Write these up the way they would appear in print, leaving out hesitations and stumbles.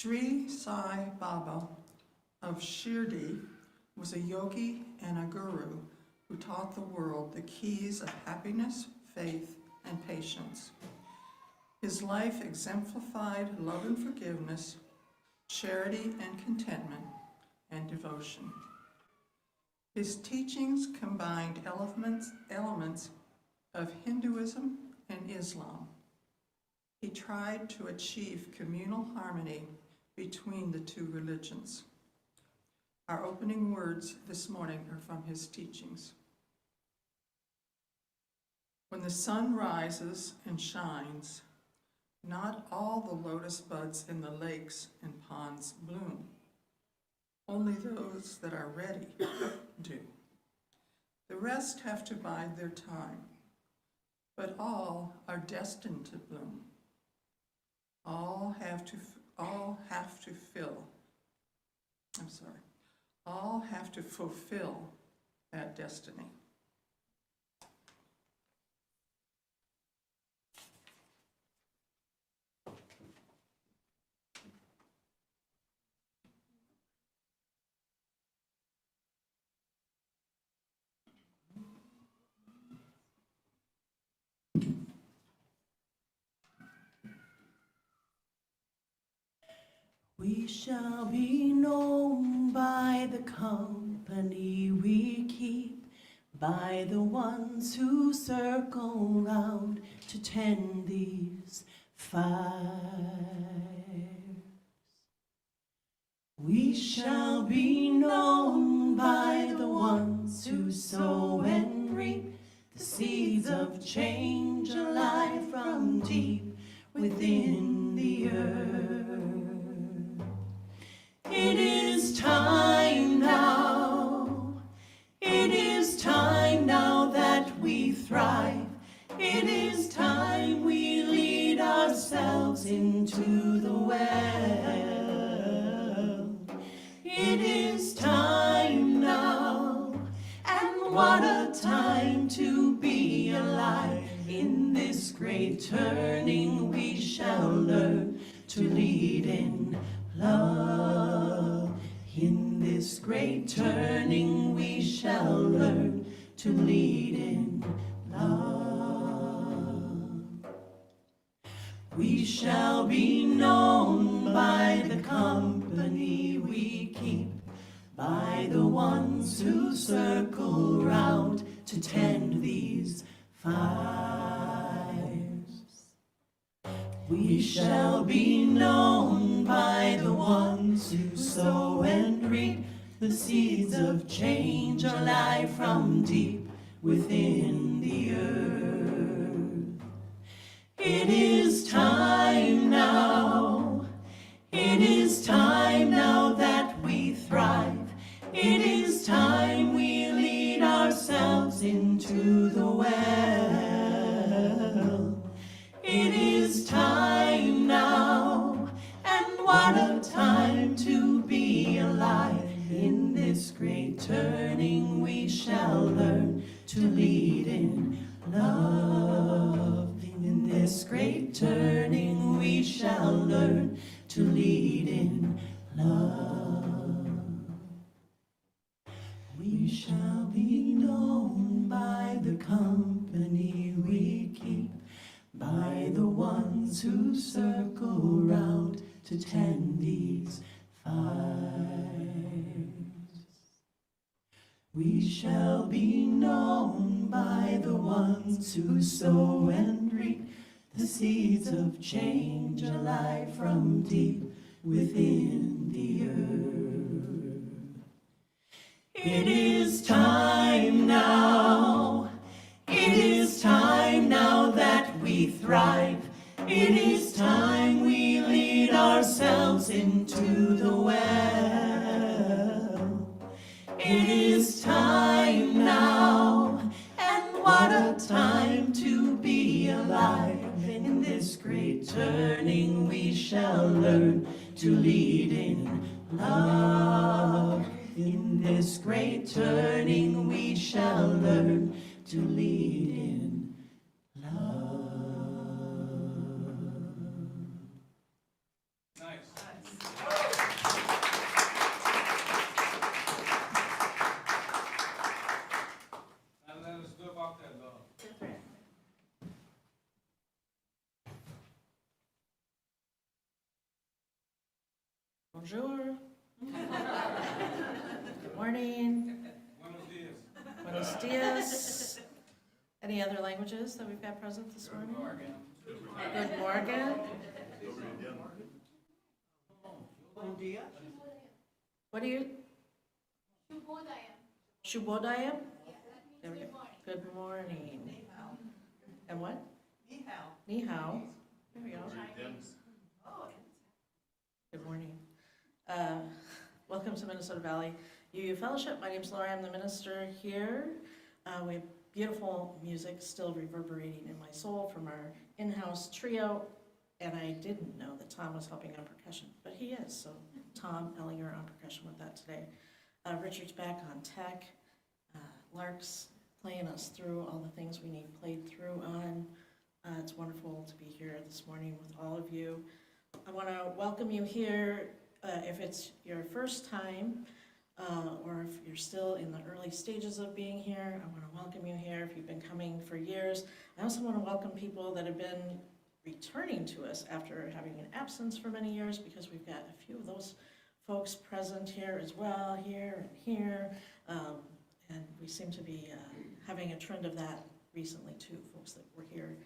Sri Sai Baba of Shirdi was a yogi and a guru who taught the world the keys of happiness, faith, and patience. His life exemplified love and forgiveness, charity and contentment, and devotion. His teachings combined elements of Hinduism and Islam. He tried to achieve communal harmony between the two religions. Our opening words this morning are from his teachings. When the sun rises and shines, not all the lotus buds in the lakes and ponds bloom. Only those that are ready do. The rest have to bide their time, but all are destined to bloom. All have to fulfill that destiny. We shall be known by the company we keep, by the ones who circle round to tend these fires. We shall be known by the ones who sow and reap the seeds of change alive from deep within the earth. It is time now, it is time now that we thrive. It is time we lead ourselves into the well. It is time now, and what a time to be alive. In this great turning we shall learn to lead in love. In this great turning we shall learn to lead in love. We shall be known by the company we keep, by the ones who circle round to tend these fires. We shall be known by the ones who sow and reap the seeds of change alive from deep within the earth. It is time now, it is time now that we thrive. It is time we lead ourselves into the well. It is time now, and what a time to be alive. In this great turning we shall learn to lead in love. In this great turning we shall learn to lead in love. We shall be known by the company we keep, by the ones who circle round to tend these fires. We shall be known by the ones who sow and reap the seeds of change alive from deep within the earth. It is time now, it is time now that we thrive. It is time we lead ourselves into the well. It is time now, and what a time to be alive. In this great turning we shall learn to lead in love. In this great turning we shall learn to lead in love. Nice. Bonjour. Good morning. Buenos dias. Any other languages that we've got present this morning? Good morning. Bon dia. What do you? Shubodayam. There we go. Good morning. And what? Ni hao. Ni hao. There we go. Good morning. Welcome to Minnesota Valley UU Fellowship. My name's Laura. I'm the minister here. We have beautiful music still reverberating in my soul from our in-house trio. And I didn't know that Tom was helping on percussion, but he is. So Tom Ellinger on percussion with that today. Richard's back on tech. Lark's playing us through all the things we need played through on. It's wonderful to be here this morning with all of you. I want to welcome you here. If it's your first time, or if you're still in the early stages of being here, I want to welcome you here. If you've been coming for years, I also want to welcome people that have been returning to us after having an absence for many years, because we've got a few of those folks present here as well, here and here. And we seem to be having a trend of that recently too, folks that were here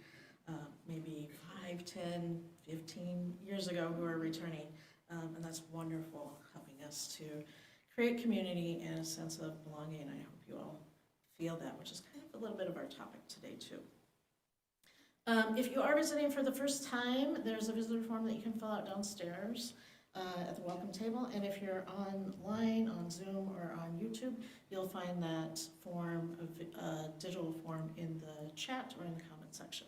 maybe 5, 10, 15 years ago who are returning. And that's wonderful, helping us to create community and a sense of belonging. I hope you all feel that, which is kind of a little bit of our topic today too. If you are visiting for the first time, there's a visitor form that you can fill out downstairs at the welcome table. And if you're online on Zoom or on YouTube, you'll find that form, digital form, in the chat or in the comment section.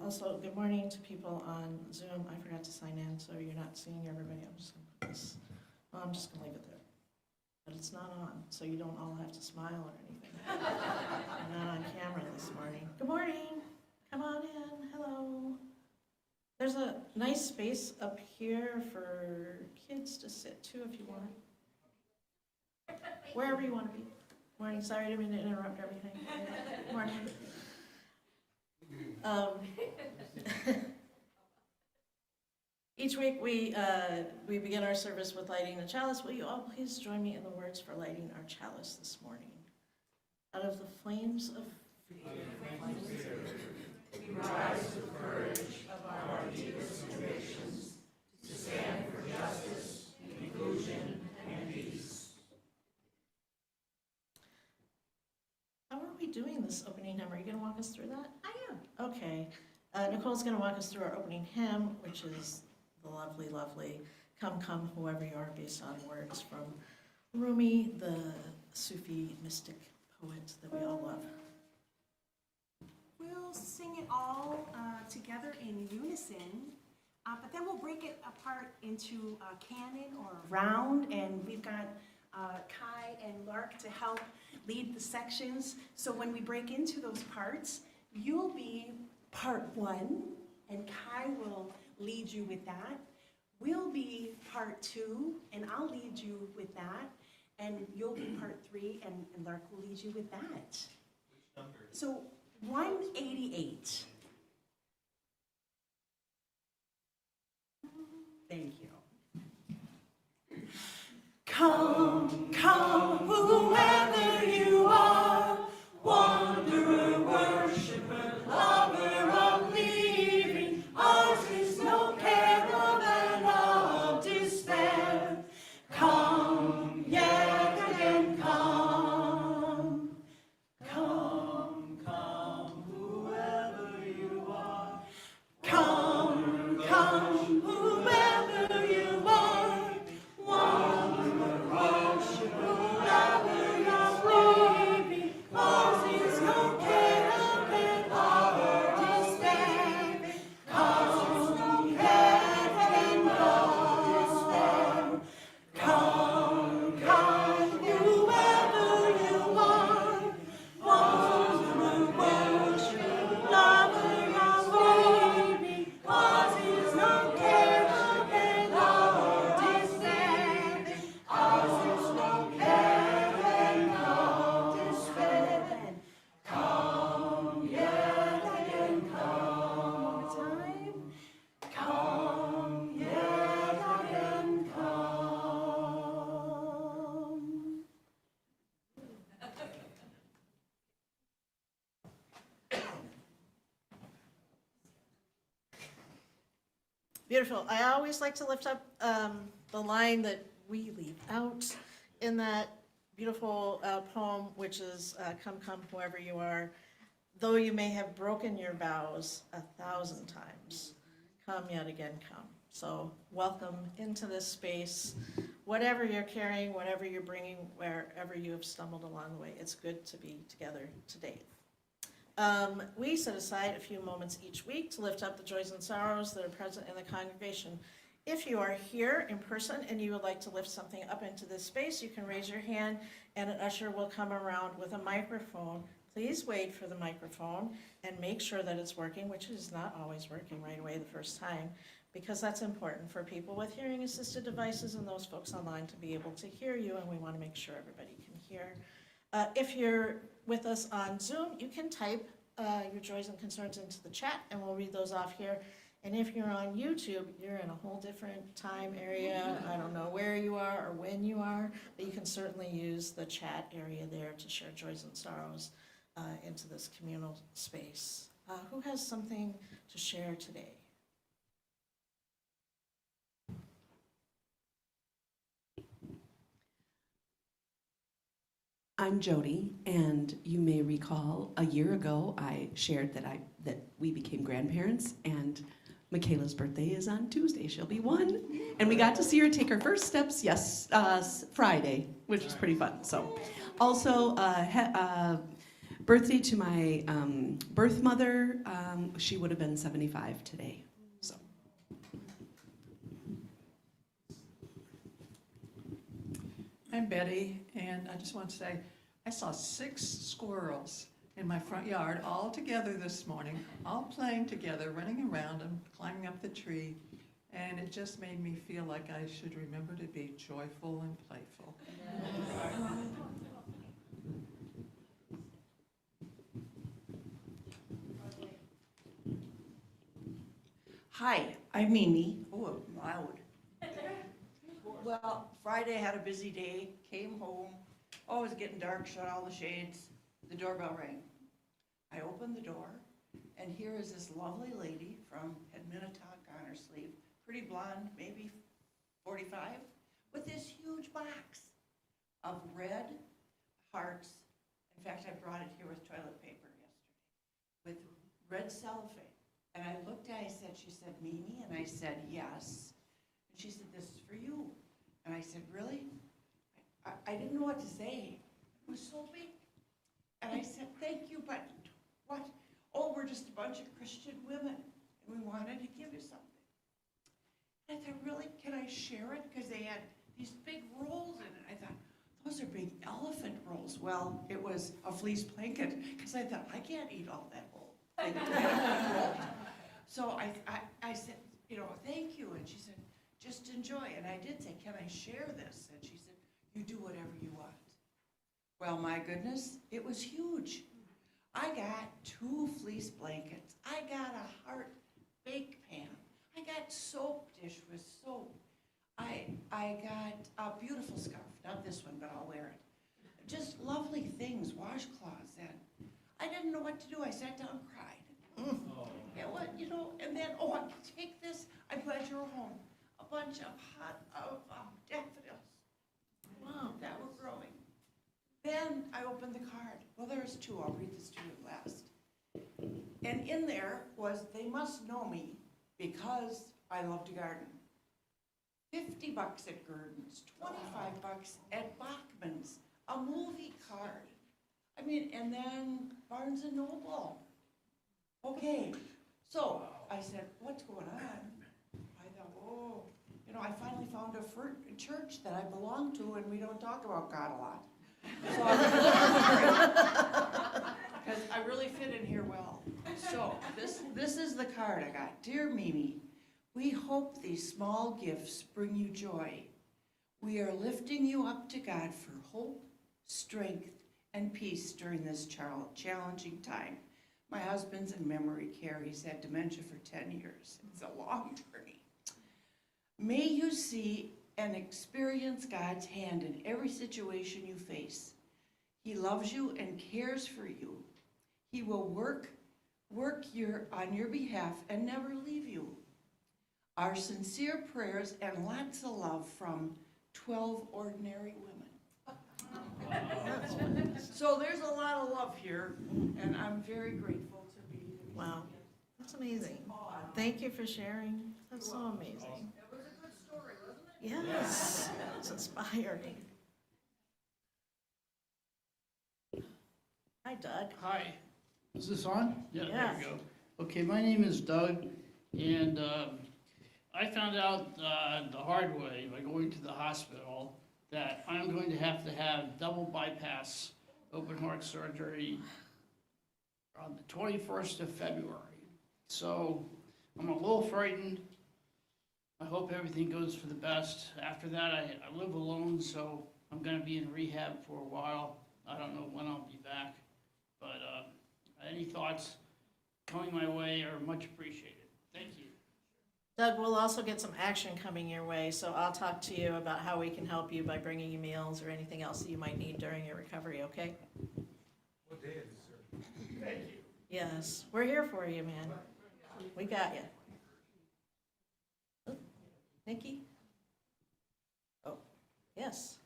Also, good morning to people on Zoom. I forgot to sign in, so you're not seeing everybody. I'm just going to put this, well, I'm just going to leave it there. But it's not on, so you don't all have to smile or anything. I'm not on camera this morning. Good morning. Come on in. Hello. There's a nice space up here for kids to sit too if you want. Wherever you want to be. Morning. Sorry, I didn't mean to interrupt everything. Morning. Each week we begin our service with lighting the chalice. Will you all please join me in the words for lighting our chalice this morning? Out of the flames of fear, we rise with courage of our deepest convictions to stand for justice, inclusion, and peace. How are we doing this opening hymn? Are you going to walk us through that? I am. Okay. Nicole's going to walk us through our opening hymn, which is the lovely, lovely Come, Come, Whoever You Are, based on words from Rumi, the Sufi mystic poet that we all love. We'll sing it all together in unison, but then we'll break it apart into a canon or a round, and we've got Kai and Lark to help lead the sections. So when we break into those parts, you'll be part 1, and Kai will lead you with that. We'll be part 2, and I'll lead you with that. And you'll be part 3, and Lark will lead you with that. Which number? So 188. Thank you. Come, come, whoever you are, wanderer, worshiper, lover of leaving, ours is no caravan of despair. Come, yet again come. Come, come, whoever you are. Come, come, whoever you are. Wanderer, worshiper, Beautiful. I always like to lift up the line that we leave out in that beautiful poem, which is, come, come, whoever you are, though you may have broken your vows 1,000 times, come yet again, come. So welcome into this space. Whatever you're carrying, whatever you're bringing, wherever you have stumbled along the way, it's good to be together today. We set aside a few moments each week to lift up the joys and sorrows that are present in the congregation. If you are here in person and you would like to lift something up into this space, you can raise your hand and an usher will come around with a microphone. Please wait for the microphone and make sure that it's working, which is not always working right away the first time, because that's important for people with hearing assisted devices and those folks online to be able to hear you, and we want to make sure everybody can hear. If you're with us on Zoom, you can type your joys and concerns into the chat and we'll read those off here. And if you're on YouTube, you're in a whole different time area. I don't know where you are or when you are, but you can certainly use the chat area there to share joys and sorrows into this communal space. Who has something to share today? I'm Jody, and you may recall a year ago I shared that we became grandparents, and Michaela's birthday is on Tuesday. She'll be 1, and we got to see her take her first steps Friday, which was pretty fun. So, also birthday to my birth mother. She would have been 75 today. So. I'm Betty, and I just want to say, I saw 6 squirrels in my front yard all together this morning, all playing together, running around and climbing up the tree, and it just made me feel like I should remember to be joyful and playful. Hi, I'm Mimi. Oh, loud. Well, Friday I had a busy day, came home. Oh, it was getting dark, shut all the shades. The doorbell rang. I opened the door, and here is this lovely lady from had Minnetonka on her sleeve, pretty blonde, maybe 45, with this huge box of red hearts. In fact, I brought it here with toilet paper yesterday, with red cellophane. And I looked at it, she said, Mimi? And I said, yes. And she said, this is for you. And I said, really? I didn't know what to say. It was so big. And I said, thank you, but what? Oh, we're just a bunch of Christian women, and we wanted to give you something. And I thought, really, can I share it? Because they had these big rolls in it. I thought, those are big elephant rolls. Well, it was a fleece blanket, because I thought, I can't eat all that whole thing. So I said, thank you. And she said, just enjoy. And I did say, can I share this? And she said, you do whatever you want. Well, my goodness, it was huge. I got 2 fleece blankets. I got a heart bake pan. I got soap dish with soap. I got a beautiful scarf, not this one, but I'll wear it. Just lovely things, washcloths. And I didn't know what to do. I sat down and cried. Yeah, well, and then, I can take this. I'm glad you're home. A bunch of daffodils. Wow, that were growing. Then I opened the card. Well, there's 2. I'll read this to you last. And in there was, they must know me because I love to garden. $50 at Gurdon's, $25 at Bachman's, a movie card. I mean, and then Barnes & Noble. Okay, so I said, what's going on? I thought, I finally found a church that I belong to, and we don't talk about God a lot. So because I really fit in here well. So this is the card I got. Dear Mimi, we hope these small gifts bring you joy. We are lifting you up to God for hope, strength, and peace during this challenging time. My husband's in memory care. He's had dementia for 10 years. It's a long journey. May you see and experience God's hand in every situation you face. He loves you and cares for you. He will work on your behalf and never leave you. Our sincere prayers and lots of love from 12 ordinary women. So there's a lot of love here, and I'm very grateful to be here. Wow, that's amazing. Thank you for sharing. That's so amazing. It was a good story, wasn't it? Yes, it's inspiring. Hi, Doug. Hi, is this on? Yeah, there Yes. we go. Okay, my name is Doug, and I found out the hard way by going to the hospital that I'm going to have double bypass open heart surgery on the 21st of February. So I'm a little frightened. I hope everything goes for the best. After that, I live alone, so I'm going to be in rehab for a while. I don't know when I'll be back. But any thoughts coming my way are much appreciated. Thank you. Doug, we'll also get some action coming your way, so I'll talk to you about how we can help you by bringing you meals or anything else that you might need during your recovery, okay? What day is it, sir? Thank you. Yes, we're here for you, man. We got you. Oh, Nikki? Oh, yes.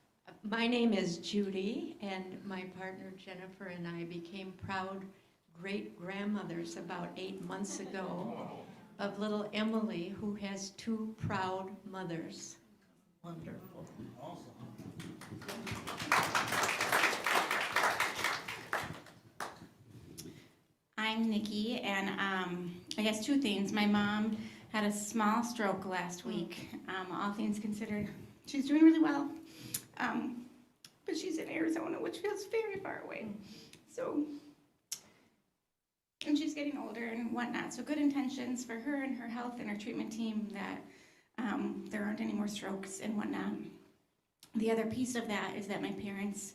My name is Judy, and my partner Jennifer and I became proud great-grandmothers about 8 months ago of little Emily, who has 2 proud mothers. Wonderful. I'm Nikki, and I guess 2 things. My mom had a small stroke last week. All things considered, she's doing really well, but she's in Arizona, which feels very far away. So, and she's getting older and whatnot. So good intentions for her and her health and her treatment team that there aren't any more strokes and whatnot. The other piece of that is that my parents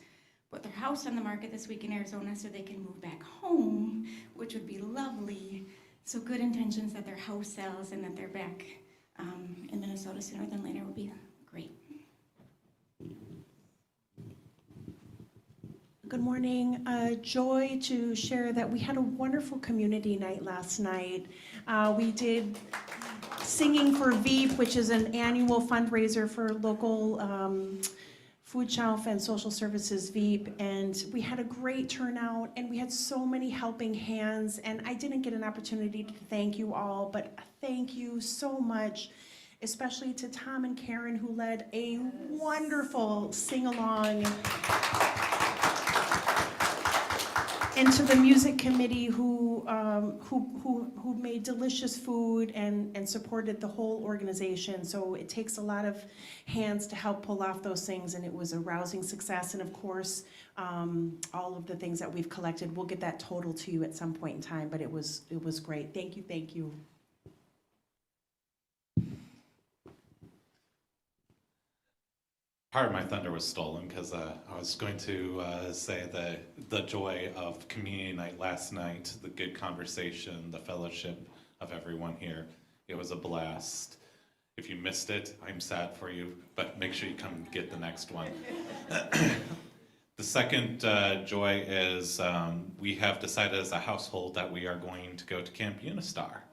put their house on the market this week in Arizona so they can move back home, which would be lovely. So good intentions that their house sells and that they're back in Minnesota sooner than later would be great. Good morning. Joy to share that we had a wonderful community night last night. We did Singing for Veep, which is an annual fundraiser for local food shelf and social services Veep, and we had a great turnout, and we had so many helping hands, and I didn't get an opportunity to thank you all, but thank you so much, especially to Tom and Karen, who led a wonderful sing-along, and to the music committee who made delicious food and supported the whole organization. So it takes a lot of hands to help pull off those things, and it was a rousing success. And of course, all of the things that we've collected, we'll get that total to you at some point in time, but it was great. Thank you, thank you. Part of my thunder was stolen because I was going to say the joy of community night last night, the good conversation, the fellowship of everyone here. It was a blast. If you missed it, I'm sad for you, but make sure you come get the next one. The second joy is we have decided as a household that we are going to go to Camp Unistar.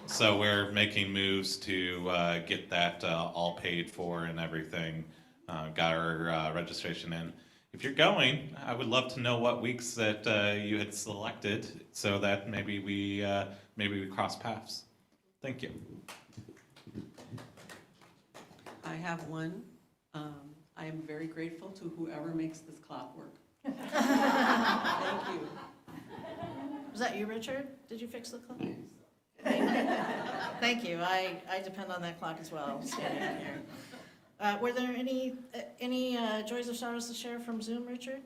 So we're making moves to get that all paid for and everything. Got our registration in. If you're going, I would love to know what weeks that you had selected, so that maybe we cross paths. Thank you. I have one. I am very grateful to whoever makes this clock work. Thank you. Was that you, Richard? Did you fix the clock? Thank you. I depend on that clock as well, standing here. Were there any joys or sorrows to share from Zoom, Richard?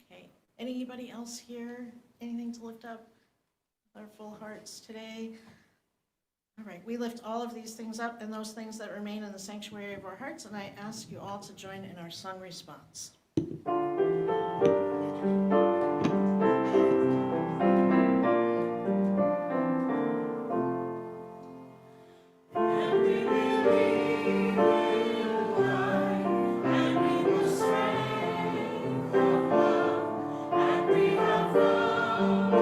Okay. Anybody else here? Anything to lift up with our full hearts today? All right. We lift all of these things up and those things that remain in the sanctuary of our hearts, and I ask you all to join in our song response. We have found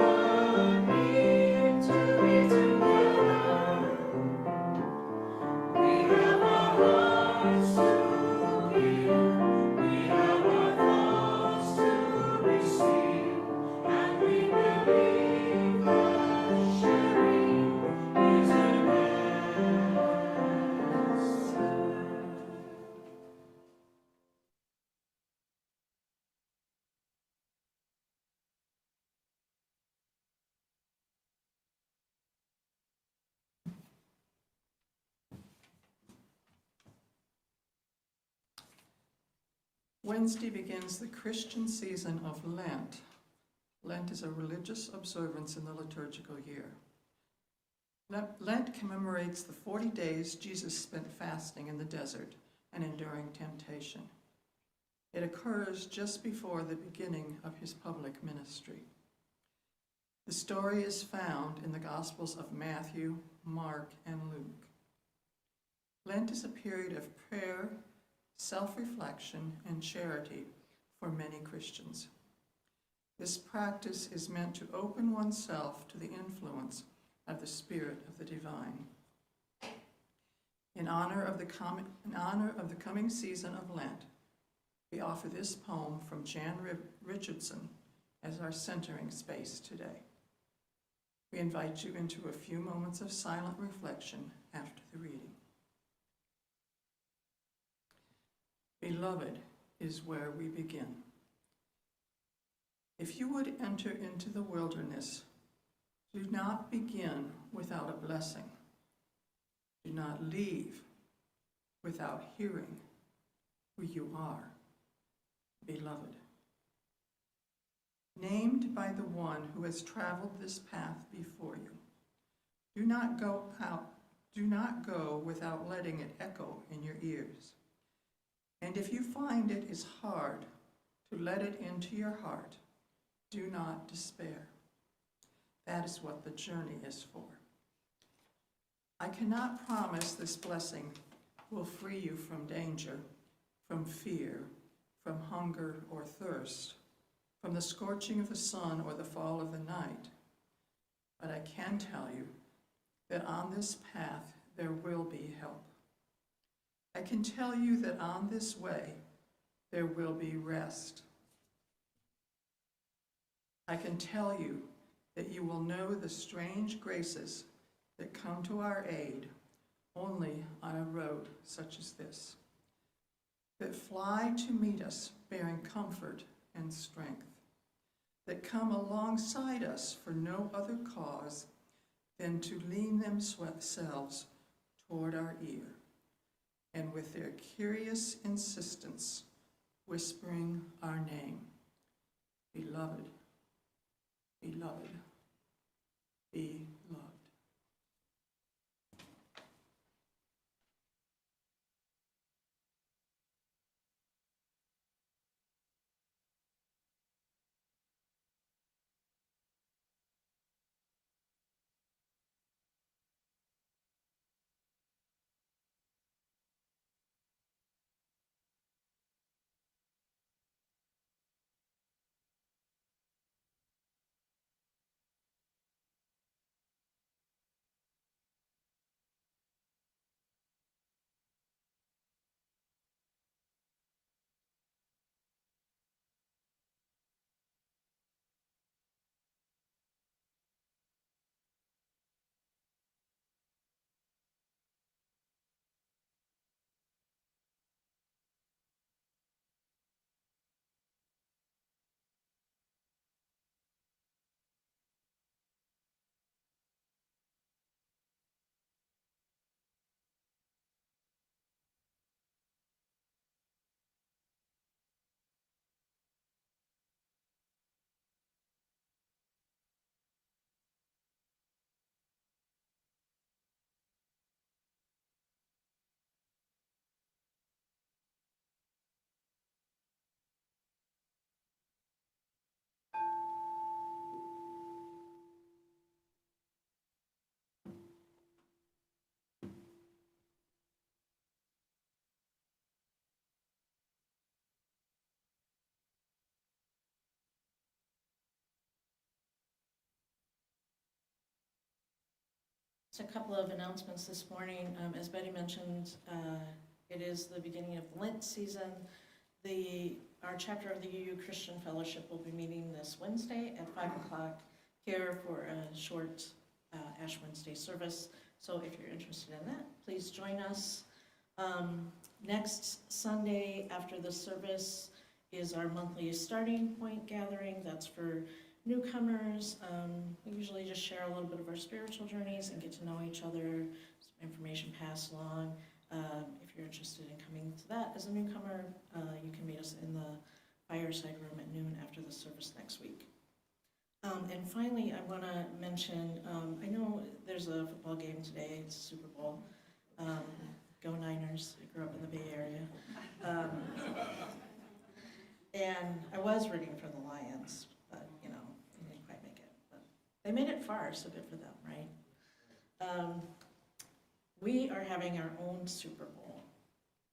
Wednesday begins the Christian season of Lent. Lent is a religious observance in the liturgical year. Lent commemorates the 40 days Jesus spent fasting in the desert and enduring temptation. It occurs just before the beginning of his public ministry. The story is found in the Gospels of Matthew, Mark, and Luke. Lent is a period of prayer, self-reflection, and charity for many Christians. This practice is meant to open oneself to the influence of the Spirit of the Divine. In honor of the coming season of Lent, we offer this poem from Jan Richardson as our centering space today. We invite you into a few moments of silent reflection after the reading. Beloved is where we begin. If you would enter into the wilderness, do not begin without a blessing. Do not leave without hearing who you are, beloved. Named by the one who has traveled this path before you. Do not go without letting it echo in your ears. And if you find it is hard to let it into your heart, do not despair. That is what the journey is for. I cannot promise this blessing will free you from danger, from fear, from hunger or thirst, from the scorching of the sun or the fall of the night. But I can tell you that on this path there will be help. I can tell you that on this way there will be rest. I can tell you that you will know the strange graces that come to our aid only on a road such as this, that fly to meet us bearing comfort and strength, that come alongside us for no other cause than to lean themselves toward our ear, and with their curious insistence, whispering our name, beloved, beloved, be loved. Just a couple of announcements this morning. As Betty mentioned, it is the beginning of the Lent season. Our chapter of the UU Christian Fellowship will be meeting this Wednesday at 5 o'clock here for a short Ash Wednesday service. So if you're interested in that, please join us. Next Sunday after the service is our monthly starting point gathering. That's for newcomers. We usually just share a little bit of our spiritual journeys and get to know each other, some information passed along. If you're interested in coming to that as a newcomer, you can meet us in the fireside room at noon after the service next week. And finally, I want to mention, I know there's a football game today, it's Super Bowl. Go Niners, I grew up in the Bay Area. And I was rooting for the Lions, but they didn't quite make it. But they made it far, so good for them, right? We are having our own Super Bowl,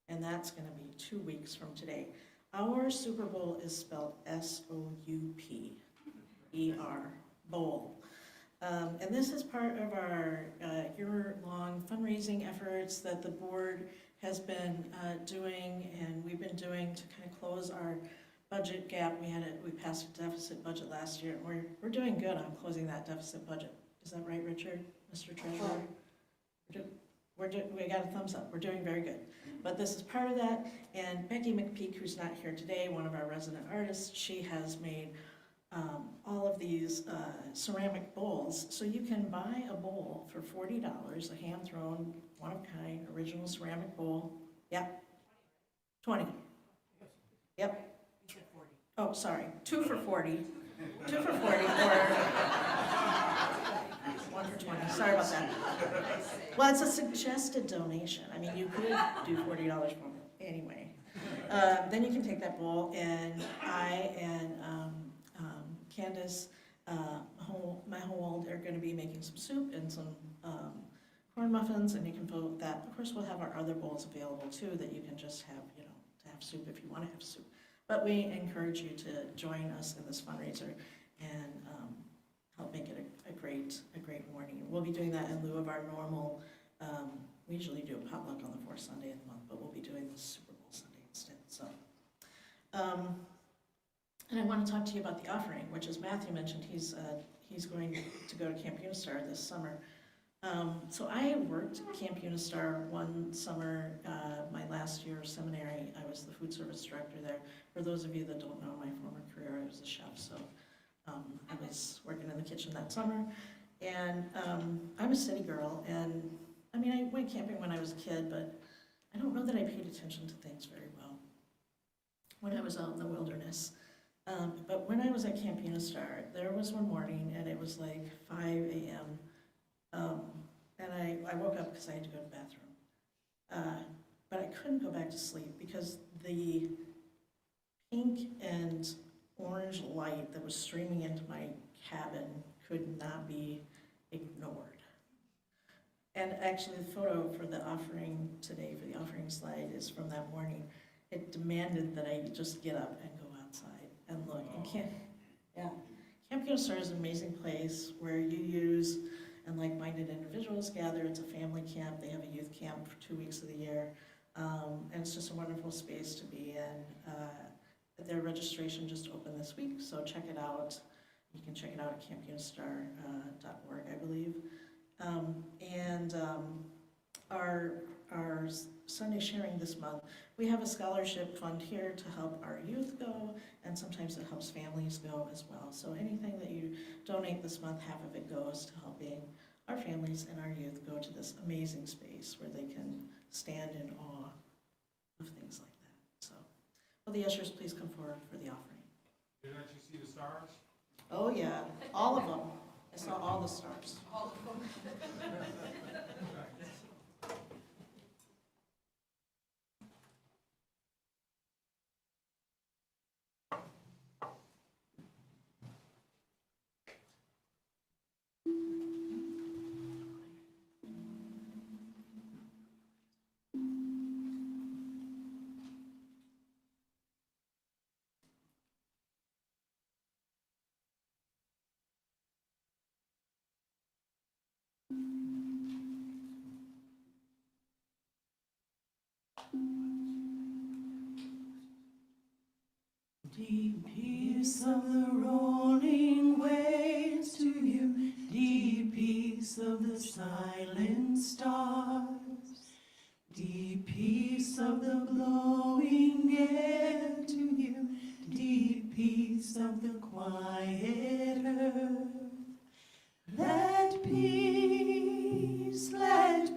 and that's going to be 2 weeks from today. Our Super Bowl is spelled SOUPER, bowl. And this is part of our year-long fundraising efforts that the board has been doing, and we've been doing to kind of close our budget gap. We passed a deficit budget last year, and we're doing good on closing that deficit budget. Is that right, Richard, Mr. Treasurer? We got a thumbs up. We're doing very good. But this is part of that, and Becky McPeak, who's not here today, one of our resident artists, she has made all of these ceramic bowls. So you can buy a bowl for $40, a hand-thrown, one-of-a-kind, original ceramic bowl. Yep. 20. Yep. Oh, sorry. 2 for 40. 2 for 40 or 1 for 20. Sorry about that. Well, it's a suggested donation. I mean, you could do $40 for them anyway. Then you can take that bowl, and I and Candace, my whole are going to be making some soup and some corn muffins, and you can vote that. Of course, we'll have our other bowls available too that you can just have, to have soup if you want to have soup. But we encourage you to join us in this fundraiser and help make it a great morning. We'll be doing that in lieu of our normal. We usually do a potluck on the fourth Sunday of the month, but we'll be doing this Super Bowl Sunday instead. So. And I want to talk to you about the offering, which, as Matthew mentioned, he's going to go to Camp Unistar this summer. So I worked at Camp Unistar one summer, my last year of seminary. I was the food service director there. For those of you that don't know my former career, I was a chef, so I was working in the kitchen that summer. And I'm a city girl, and I mean, I went camping when I was a kid, but I don't know that I paid attention to things very well when I was out in the wilderness. But when I was at Camp Unistar, there was one morning, and it was like 5 a.m., and I woke up because I had to go to the bathroom. But I couldn't go back to sleep because the pink and orange light that was streaming into my cabin could not be ignored. And actually, the photo for the offering today, for the offering slide, is from that morning. It demanded that I just get up and go outside and look. And Camp Unistar is an amazing place where you use and like-minded individuals gather. It's a family camp. They have a youth camp for 2 weeks of the year. And it's just a wonderful space to be in. Their registration just opened this week, so check it out. You can check it out at campunistar.org, I believe. Our Sunday sharing this month, we have a scholarship fund here to help our youth go, and sometimes it helps families go as well. So anything that you donate this month, half of it goes to helping our families and our youth go to this amazing space where they can stand in awe of things like that. So, will the ushers please come forward for the offering? Didn't you see the stars? Oh yeah, all of them. I saw all the stars. All of them. Deep peace of the rolling waves to you, deep peace of the silent stars, deep peace of the blowing air to you, deep peace of the quiet earth. Let peace, let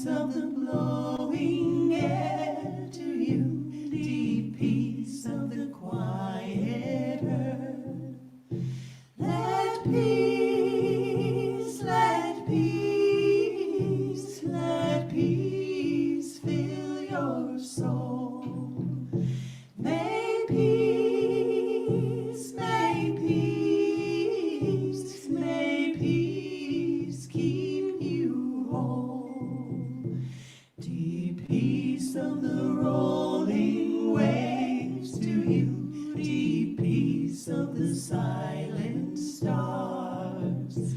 peace of the blowing air to you, deep peace of the quiet earth. Let peace, let peace, let peace fill your soul. May peace, may peace, may peace keep you whole. Deep peace of the rolling waves to you, deep peace of the silent stars,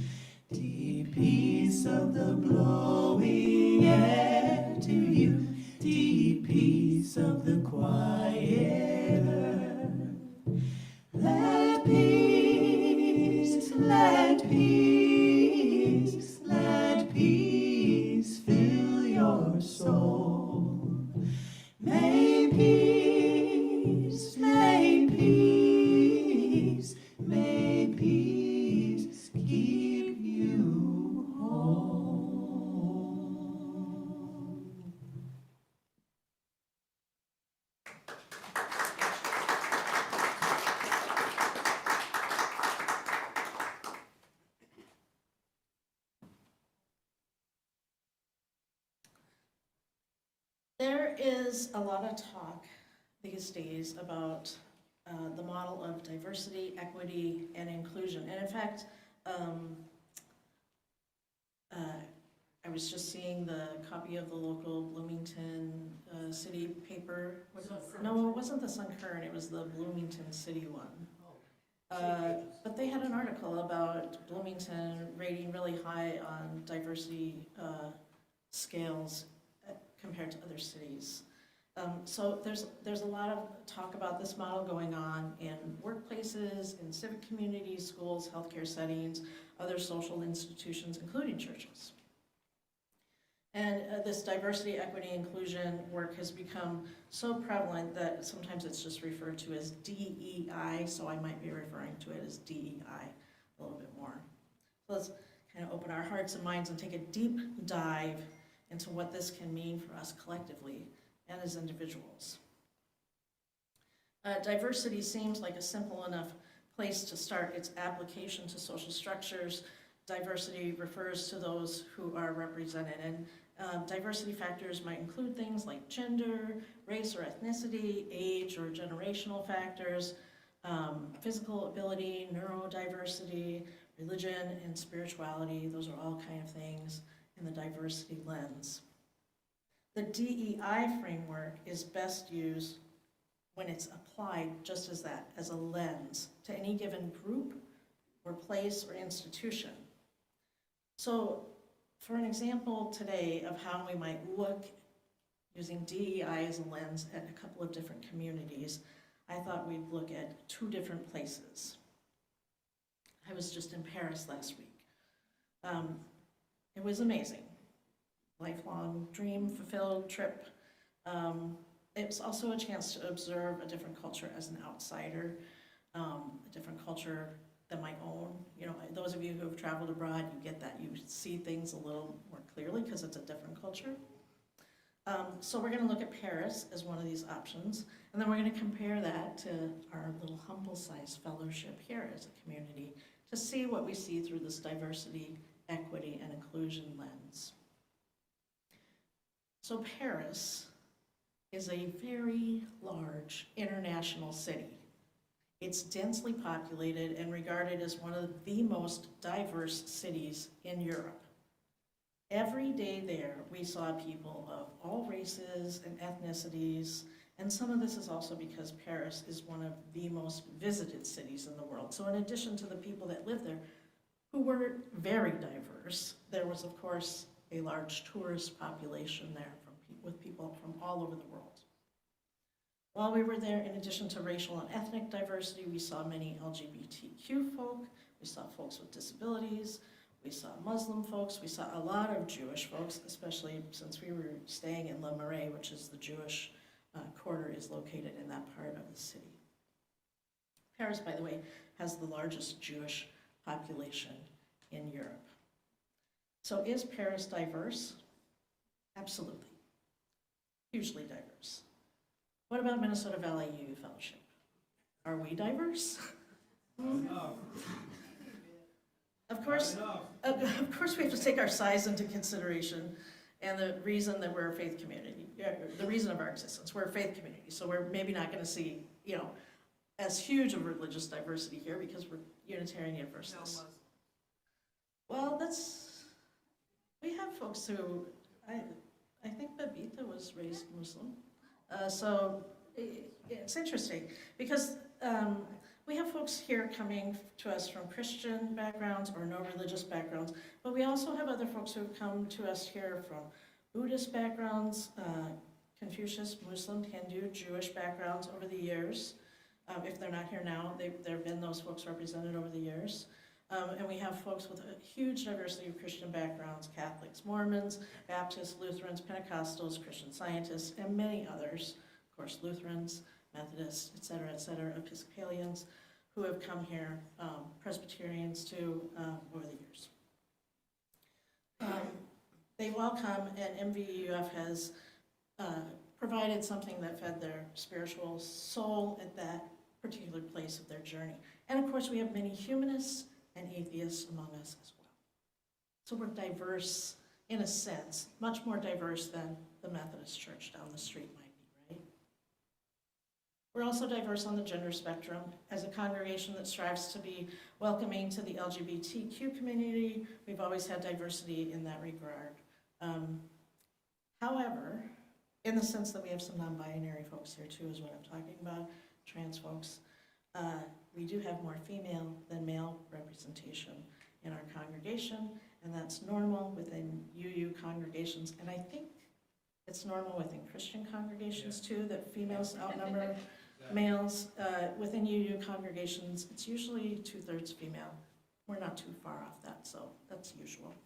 deep peace of the blowing air to you, deep peace of the quiet earth. Let peace, let peace, let peace fill your soul. May peace, may peace, may peace keep you whole. There is a lot of talk these days about the model of diversity, equity, and inclusion. And in fact, I was just seeing the copy of the local Bloomington city paper. No, it wasn't the Sun-Kern, it was the Bloomington city one. But they had an article about Bloomington rating really high on diversity scales compared to other cities. So there's a lot of talk about this model going on in workplaces, in civic communities, schools, healthcare settings, other social institutions, including churches. And this diversity, equity, inclusion work has become so prevalent that sometimes it's just referred to as DEI, so I might be referring to it as DEI a little bit more. So let's kind of open our hearts and minds and take a deep dive into what this can mean for us collectively and as individuals. Diversity seems like a simple enough place to start its application to social structures. Diversity refers to those who are represented, and diversity factors might include things like gender, race or ethnicity, age or generational factors, physical ability, neurodiversity, religion, and spirituality. Those are all kind of things in the diversity lens. The DEI framework is best used when it's applied just as that, as a lens to any given group or place or institution. So for an example today of how we might look using DEI as a lens at a couple of different communities, I thought we'd look at two different places. I was just in Paris last week. It was amazing. Lifelong dream fulfilled trip. It was also a chance to observe a different culture as an outsider, a different culture than my own. You know, those of you who have traveled abroad, you get that. You see things a little more clearly because it's a different culture. So we're going to look at Paris as one of these options, and then we're going to compare that to our little humble-sized fellowship here as a community to see what we see through this diversity, equity, and inclusion lens. So Paris is a very large international city. It's densely populated and regarded as one of the most diverse cities in Europe. Every day there, we saw people of all races and ethnicities, and some of this is also because Paris is one of the most visited cities in the world. So in addition to the people that live there, who were very diverse, there was, of course, a large tourist population there with people from all over the world. While we were there, in addition to racial and ethnic diversity, we saw many LGBTQ folk, we saw folks with disabilities, we saw Muslim folks, we saw a lot of Jewish folks, especially since we were staying in Le Marais, which is the Jewish quarter is located in that part of the city. Paris, by the way, has the largest Jewish population in Europe. So is Paris diverse? Absolutely. Hugely diverse. What about Minnesota Valley UU Fellowship? Are we diverse? Of course, we have to take our size into consideration and the reason that we're a faith community, the reason of our existence. We're a faith community, so we're maybe not going to see, as huge of religious diversity here because we're Unitarian Universalists. Well, we have folks who, I think Babita was raised Muslim. So it's interesting because we have folks here coming to us from Christian backgrounds or no religious backgrounds, but we also have other folks who have come to us here from Buddhist backgrounds, Confucius, Muslim, Hindu, Jewish backgrounds over the years. If they're not here now, there have been those folks represented over the years. And we have folks with a huge diversity of Christian backgrounds, Catholics, Mormons, Baptists, Lutherans, Pentecostals, Christian Scientists, and many others, of course, Lutherans, Methodists, et cetera, Episcopalians, who have come here, Presbyterians too, over the years. They've all come, and MVUF has provided something that fed their spiritual soul at that particular place of their journey. And of course, we have many humanists and atheists among us as well. So we're diverse in a sense, much more diverse than the Methodist Church down the street might be, right? We're also diverse on the gender spectrum. As a congregation that strives to be welcoming to the LGBTQ community, we've always had diversity in that regard. However, in the sense that we have some non-binary folks here too, is what I'm talking about, trans folks, we do have more female than male representation in our congregation, and that's normal within UU congregations, and I think it's normal within Christian congregations too, that females outnumber males. Within UU congregations, it's usually 2/3 female. We're not too far off that, so that's usual.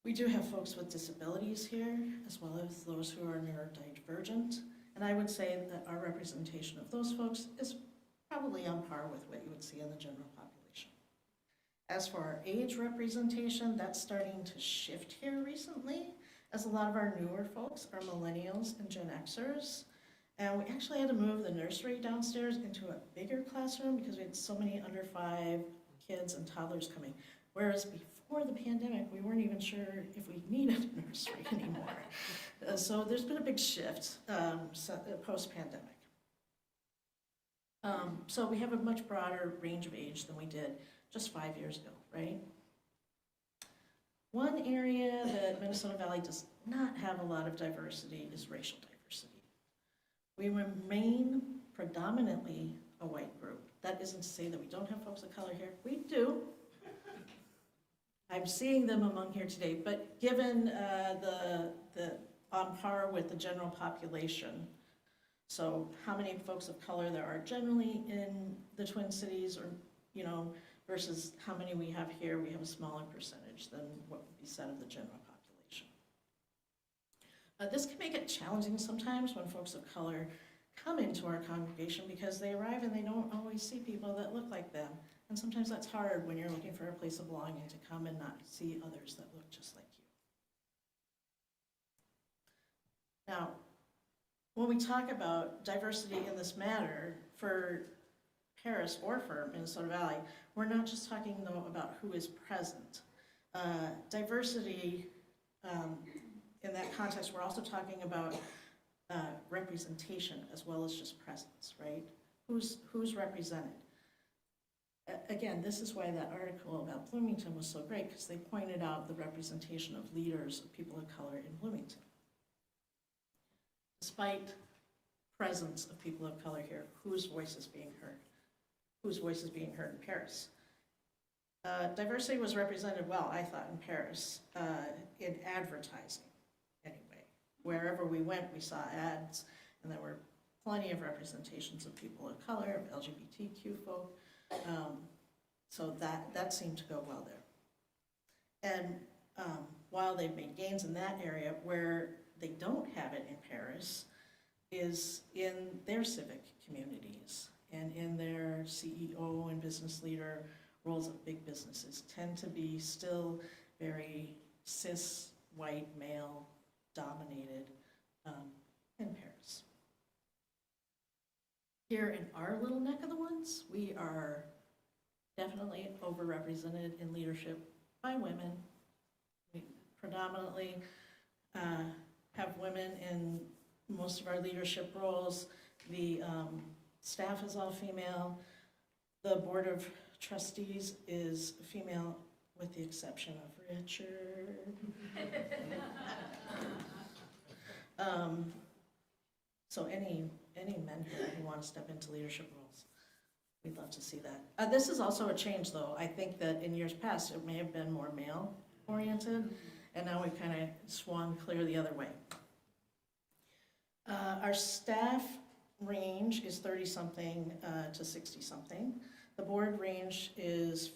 We do have folks with disabilities here, as well as those who are neurodivergent, and I would say that our representation of those folks is probably on par with what you would see in the general population. As for our age representation, that's starting to shift here recently, as a lot of our newer folks are millennials and Gen Xers. And we actually had to move the nursery downstairs into a bigger classroom because we had so many under 5 kids and toddlers coming. Whereas before the pandemic, we weren't even sure if we needed a nursery anymore. So there's been a big shift post-pandemic. So we have a much broader range of age than we did just 5 years ago, right? One area that Minnesota Valley does not have a lot of diversity is racial diversity. We remain predominantly a white group. That isn't to say that we don't have folks of color here. We do. I'm seeing them among here today, but given the on par with the general population, so how many folks of color there are generally in the Twin Cities, or versus how many we have here, we have a smaller percentage than what would be said of the general population. This can make it challenging sometimes when folks of color come into our congregation because they arrive and they don't always see people that look like them. And sometimes that's hard when you're looking for a place of belonging to come and not see others that look just like you. Now, when we talk about diversity in this matter for Paris or for Minnesota Valley, we're not just talking though about who is present. Diversity in that context, we're also talking about representation as well as just presence, right? Who's represented? Again, this is why that article about Bloomington was so great, because they pointed out the representation of leaders, of people of color in Bloomington. Despite presence of people of color here, whose voice is being heard? Whose voice is being heard in Paris? Diversity was represented well, I thought, in Paris, in advertising, anyway. Wherever we went, we saw ads, and there were plenty of representations of people of color, of LGBTQ folk, so that seemed to go well there. And while they've made gains in that area, where they don't have it in Paris is in their civic communities and in their CEO and business leader roles of big businesses tend to be still very cis white, male dominated in Paris. Here in our little neck of the woods, we are definitely overrepresented in leadership by women. We predominantly have women in most of our leadership roles. The staff is all female. The board of trustees is female with the exception of Richard. So any men here who want to step into leadership roles, we'd love to see that. This is also a change, though. I think that in years past, it may have been more male-oriented, and now we've kind of swung clear the other way. Our staff range is 30-something to 60-something. The board range is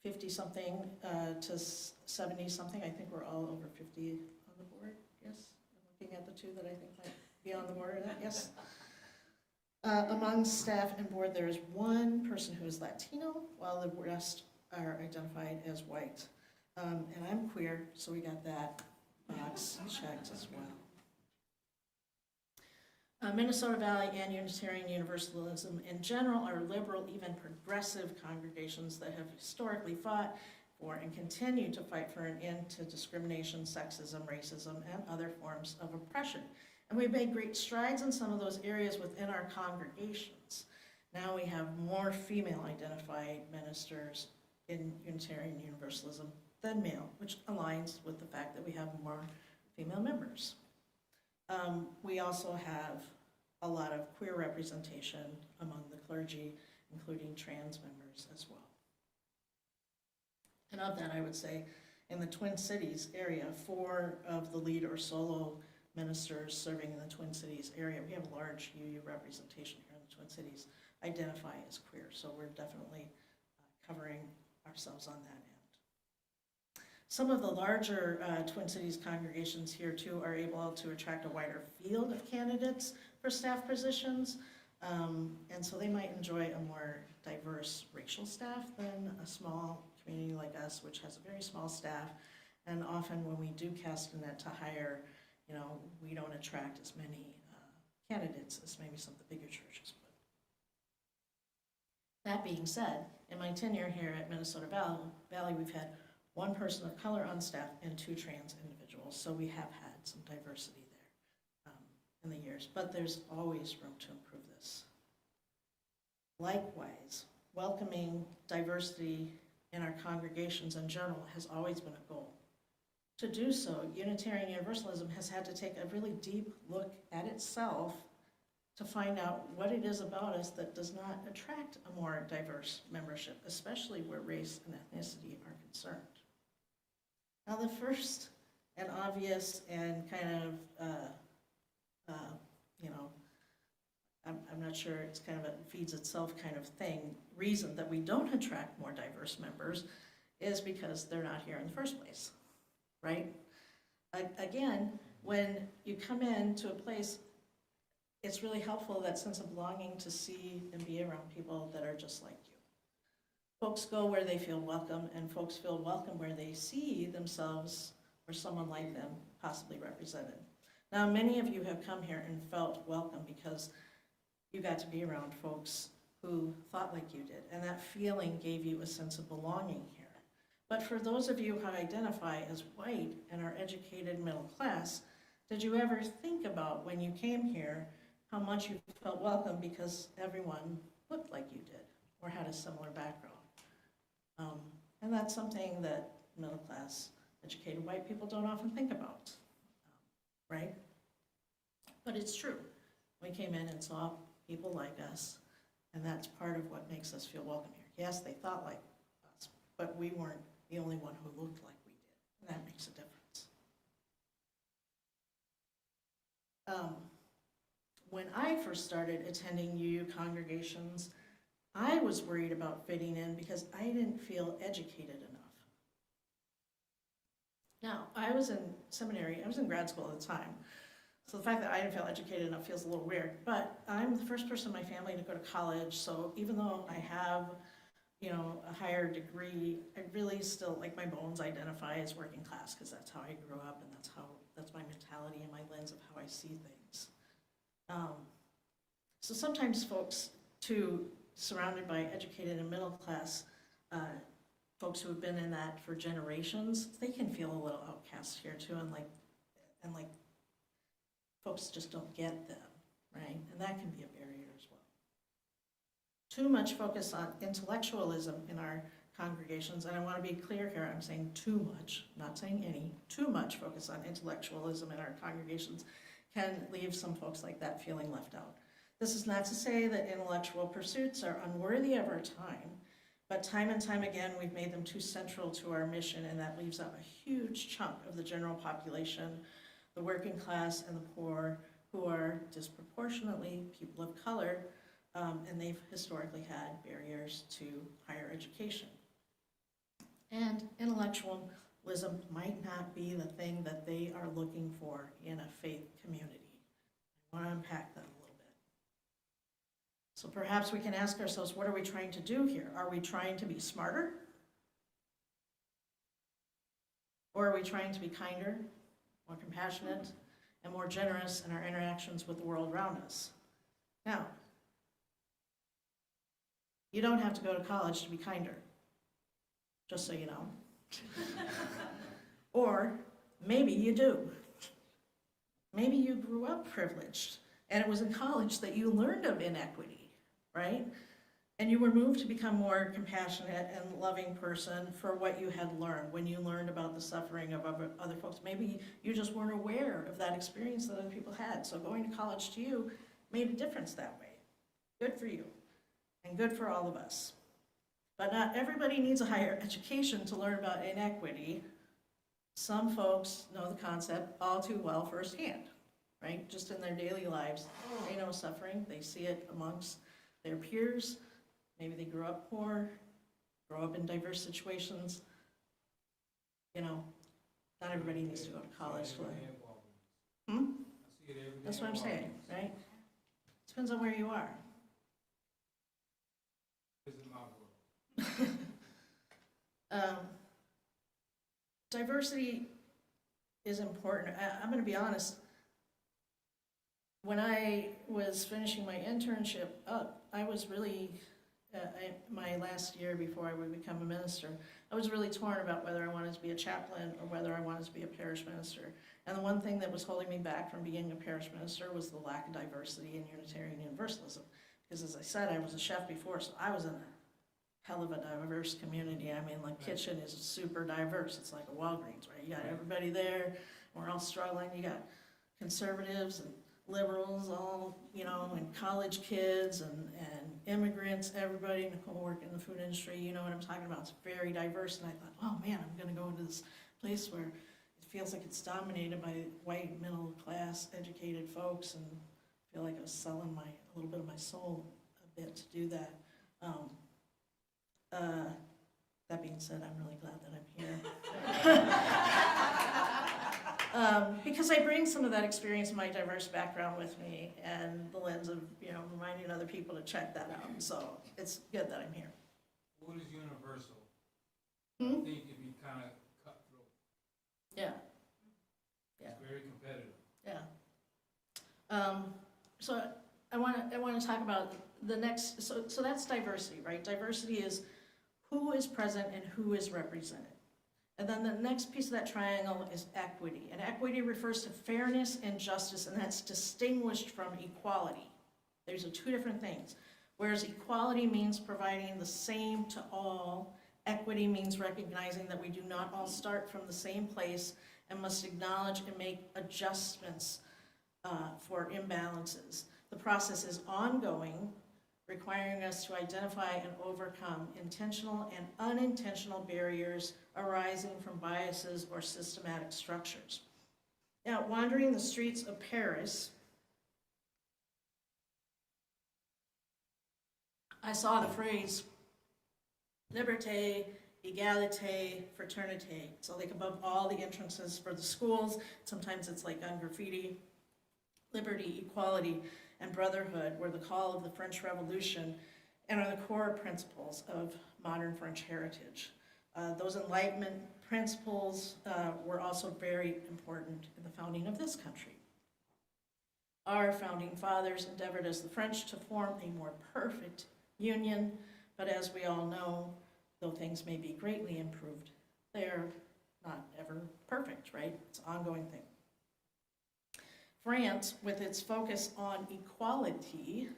50-something to 70-something. I think we're all over 50 on the board, yes? I'm looking at the two that I think might be on the board, yes? Among staff and board, there is one person who is Latino, while the rest are identified as white. And I'm queer, so we got that box checked as well. Minnesota Valley and Unitarian Universalism in general are liberal, even progressive congregations that have historically fought for and continue to fight for an end to discrimination, sexism, racism, and other forms of oppression. And we've made great strides in some of those areas within our congregations. Now we have more female-identified ministers in Unitarian Universalism than male, which aligns with the fact that we have more female members. We also have a lot of queer representation among the clergy, including trans members as well. And of that, I would say, in the Twin Cities area, 4 of the lead or solo ministers serving in the Twin Cities area, we have a large UU representation here in the Twin Cities, identify as queer. So we're definitely covering ourselves on that end. Some of the larger Twin Cities congregations here too are able to attract a wider field of candidates for staff positions. And so they might enjoy a more diverse racial staff than a small community like us, which has a very small staff. And often when we do cast a net to hire, we don't attract as many candidates as maybe some of the bigger churches would. That being said, in my tenure here at Minnesota Valley, we've had 1 person of color on staff and 2 trans individuals, so we have had some diversity there in the years, but there's always room to improve this. Likewise, welcoming diversity in our congregations in general has always been a goal. To do so, Unitarian Universalism has had to take a really deep look at itself to find out what it is about us that does not attract a more diverse membership, especially where race and ethnicity are concerned. Now, the first and obvious and kind of, I'm not sure, it's kind of a feeds itself kind of thing, reason that we don't attract more diverse members is because they're not here in the first place, right? Again, when you come into a place, it's really helpful, that sense of belonging, to see and be around people that are just like you. Folks go where they feel welcome, and folks feel welcome where they see themselves or someone like them possibly represented. Now, many of you have come here and felt welcome because you got to be around folks who thought like you did, and that feeling gave you a sense of belonging here. But for those of you who identify as white and are educated middle class, did you ever think about when you came here how much you felt welcome because everyone looked like you did or had a similar background? And that's something that middle class educated white people don't often think about, right? But it's true. We came in and saw people like us, and that's part of what makes us feel welcome here. Yes, they thought like us, but we weren't the only one who looked like we did, and that makes a difference. When I first started attending UU congregations, I was worried about fitting in because I didn't feel educated enough. Now, I was in seminary, I was in grad school at the time, so the fact that I didn't feel educated enough feels a little weird, but I'm the first person in my family to go to college, so even though I have, a higher degree, I really still, like, my bones identify as working class, because that's how I grew up, and that's my mentality and my lens of how I see things. So sometimes folks, too, surrounded by educated and middle class folks who have been in that for generations, they can feel a little outcast here too, and like folks just don't get them, right? And that can be a barrier as well. Too much focus on intellectualism in our congregations, and I want to be clear here, I'm saying too much, not saying any, too much focus on intellectualism in our congregations can leave some folks like that feeling left out. This is not to say that intellectual pursuits are unworthy of our time, but time and time again, we've made them too central to our mission, and that leaves out a huge chunk of the general population, the working class and the poor, who are disproportionately people of color, and they've historically had barriers to higher education. And intellectualism might not be the thing that they are looking for in a faith community. I want to unpack that a little bit. So perhaps we can ask ourselves, what are we trying to do here? Are we trying to be smarter? Or are we trying to be kinder, more compassionate, and more generous in our interactions with the world around us? Now, you don't have to go to college to be kinder, just so you know. Or maybe you do. Maybe you grew up privileged, and it was in college that you learned of inequity, right? And you were moved to become more compassionate and loving person for what you had learned when you learned about the suffering of other folks. Maybe you just weren't aware of that experience that other people had. So going to college to you made a difference that way. Good for you, and good for all of us. But not everybody needs a higher education to learn about inequity. Some folks know the concept all too well firsthand, right? Just in their daily lives, they know suffering, they see it amongst their peers. Maybe they grew up poor, grow up in diverse situations. Not everybody needs to go to college to learn. That's what I'm saying, right? Depends on where you are. Diversity is important. I'm going to be honest. When I was finishing my internship up, I was really, my last year before I would become a minister, I was really torn about whether I wanted to be a chaplain or whether I wanted to be a parish minister. And the one thing that was holding me back from being a parish minister was the lack of diversity in Unitarian Universalism. Because as I said, I was a chef before, so I was in a hell of a diverse community. I mean, like, kitchen is super diverse. It's like a Walgreens, right? You got everybody there. We're all struggling. You got conservatives and liberals, all, and college kids and immigrants, everybody. Nicole worked in the food industry. You know what I'm talking about. It's very diverse. And I thought, oh man, I'm going to go into this place where it feels like it's dominated by white, middle class, educated folks, and I feel like I was selling a little bit of my soul a bit to do that. That being said, I'm really glad that I'm here. Because I bring some of that experience and my diverse background with me, and the lens of, reminding other people to check that out. So it's good that I'm here. What is universal? Hmm? I think it'd be kind of cutthroat. Yeah. It's very competitive. Yeah. So I want to talk about the next, so that's diversity, right? Diversity is who is present and who is represented. And then the next piece of that triangle is equity. And equity refers to fairness and justice, and that's distinguished from equality. Those are two different things. Whereas equality means providing the same to all, equity means recognizing that we do not all start from the same place and must acknowledge and make adjustments for imbalances. The process is ongoing, requiring us to identify and overcome intentional and unintentional barriers arising from biases or systematic structures. Now, wandering the streets of Paris, I saw the phrase liberté, égalité, fraternité. So like above all the entrances for the schools, sometimes it's like on graffiti, liberty, equality, and brotherhood were the call of the French Revolution and are the core principles of modern French heritage. Those Enlightenment principles were also very important in the founding of this country. Our founding fathers endeavored as the French to form a more perfect union, but as we all know, though things may be greatly improved, they're not ever perfect, right? It's an ongoing thing. France, with its focus on equality,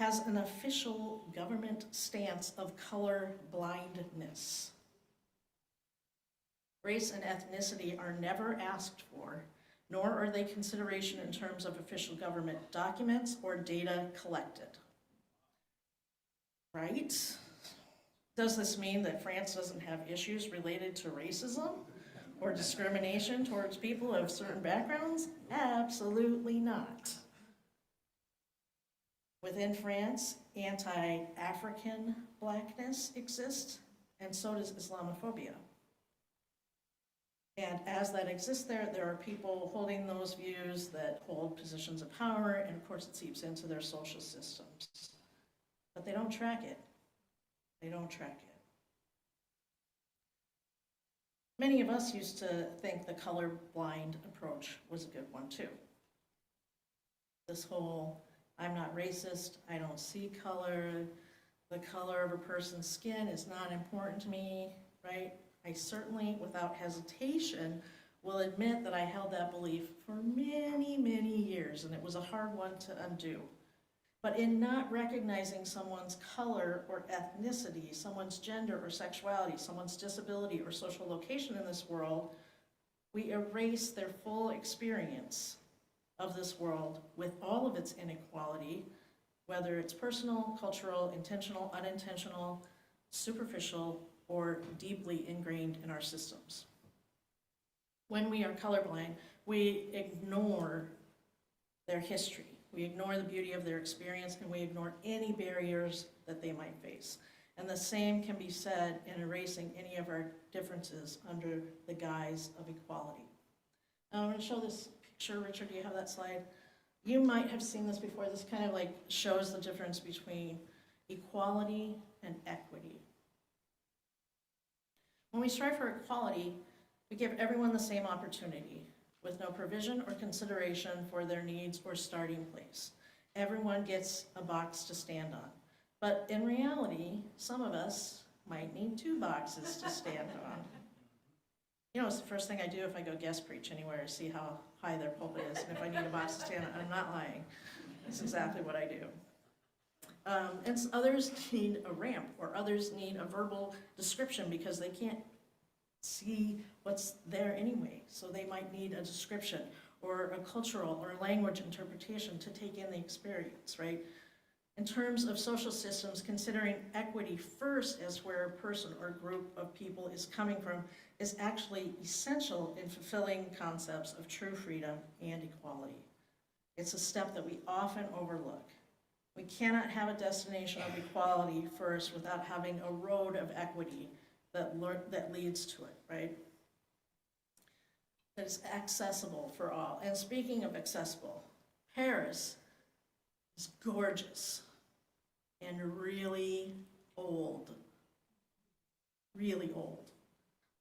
has an official government stance of color blindness. Race and ethnicity are never asked for, nor are they consideration in terms of official government documents or data collected. Right? Does this mean that France doesn't have issues related to racism or discrimination towards people of certain backgrounds? Absolutely not. Within France, anti-African blackness exists, and so does Islamophobia. And as that exists there are people holding those views that hold positions of power, and of course it seeps into their social systems. But they don't track it. They don't track it. Many of us used to think the colorblind approach was a good one too. This whole, I'm not racist, I don't see color, the color of a person's skin is not important to me, right? I certainly, without hesitation, will admit that I held that belief for many, many years, and it was a hard one to undo. But in not recognizing someone's color or ethnicity, someone's gender or sexuality, someone's disability or social location in this world, we erase their full experience of this world with all of its inequality, whether it's personal, cultural, intentional, unintentional, superficial, or deeply ingrained in our systems. When we are colorblind, we ignore their history. We ignore the beauty of their experience, and we ignore any barriers that they might face. And the same can be said in erasing any of our differences under the guise of equality. Now I'm going to show this picture. Richard, do you have that slide? You might have seen this before. This kind of like shows the difference between equality and equity. When we strive for equality, we give everyone the same opportunity, with no provision or consideration for their needs or starting place. Everyone gets a box to stand on. But in reality, some of us might need 2 boxes to stand on. You know, it's the first thing I do if I go guest preach anywhere, is see how high their pulpit is, and if I need a box to stand on, I'm not lying. That's exactly what I do. And others need a ramp, or others need a verbal description because they can't see what's there anyway. So they might need a description or a cultural or language interpretation to take in the experience, right? In terms of social systems, considering equity first as where a person or group of people is coming from is actually essential in fulfilling concepts of true freedom and equality. It's a step that we often overlook. We cannot have a destination of equality first without having a road of equity that leads to it, right? That is accessible for all. And speaking of accessible, Paris is gorgeous and really old. Really old.